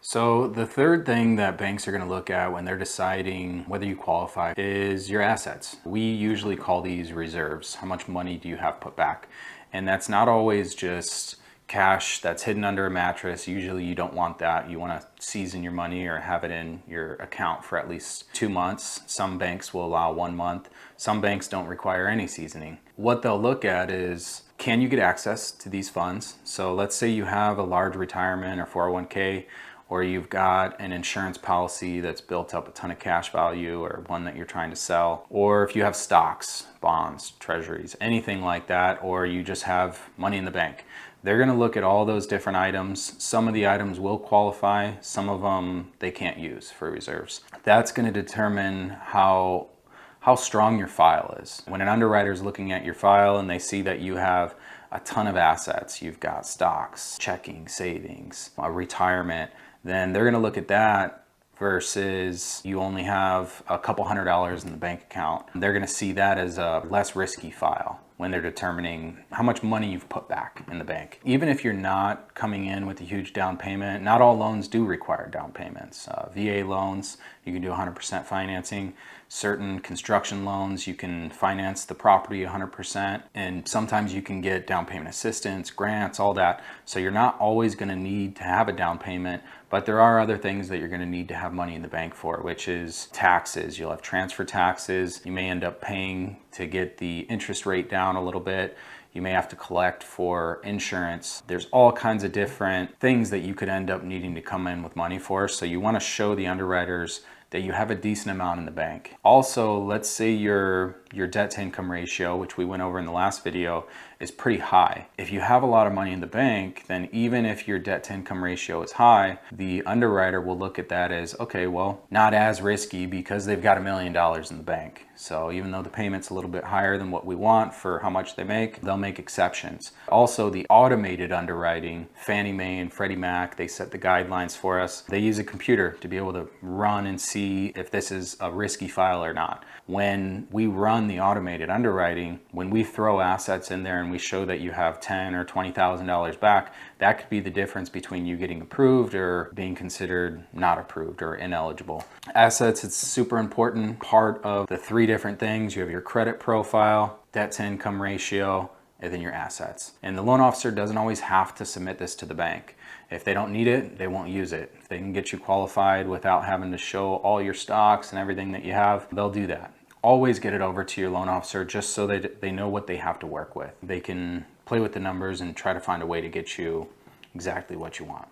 So the third thing that banks are going to look at when they're deciding whether you qualify is your assets. We usually call these reserves. How much money do you have put back? And that's not always just cash that's hidden under a mattress. Usually you don't want that. You want to season your money or have it in your account for at least 2 months. Some banks will allow 1 month. Some banks don't require any seasoning. What they'll look at is, can you get access to these funds? So let's say you have a large retirement or 401k, or you've got an insurance policy that's built up a ton of cash value, or one that you're trying to sell, or if you have stocks, bonds, treasuries, anything like that, or you just have money in the bank. They're going to look at all those different items. Some of the items will qualify, some of them they can't use for reserves. That's going to determine how strong your file is. When an underwriter is looking at your file and they see that you have a ton of assets, you've got stocks, checking, savings, a retirement, then they're going to look at that versus you only have a couple $100s in the bank account. They're going to see that as a less risky file when they're determining how much money you've put back in the bank. Even if you're not coming in with a huge down payment, not all loans do require down payments. VA loans, you can do 100% financing. Certain construction loans, you can finance the property 100%. And sometimes you can get down payment assistance, grants, all that. So you're not always going to need to have a down payment, but there are other things that you're going to need to have money in the bank for, which is taxes. You'll have transfer taxes. You may end up paying to get the interest rate down a little bit. You may have to collect for insurance. There's all kinds of different things that you could end up needing to come in with money for. So you want to show the underwriters that you have a decent amount in the bank. Also, let's say your debt to income ratio, which we went over in the last video, is pretty high. If you have a lot of money in the bank, then even if your debt to income ratio is high, the underwriter will look at that as, okay, well, not as risky because they've got $1 million in the bank. So even though the payment's a little bit higher than what we want for how much they make, they'll make exceptions. Also, the automated underwriting, Fannie Mae and Freddie Mac, they set the guidelines for us. They use a computer to be able to run and see if this is a risky file or not. When we run the automated underwriting, when we throw assets in there and we show that you have $10,000 or $20,000 back, that could be the difference between you getting approved or being considered not approved or ineligible. Assets, it's a super important part of the three different things. You have your credit profile, debt to income ratio, and then your assets. And the loan officer doesn't always have to submit this to the bank. If they don't need it, they won't use it. If they can get you qualified without having to show all your stocks and everything that you have, they'll do that. Always get it over to your loan officer just so that they know what they have to work with. They can play with the numbers and try to find a way to get you exactly what you want.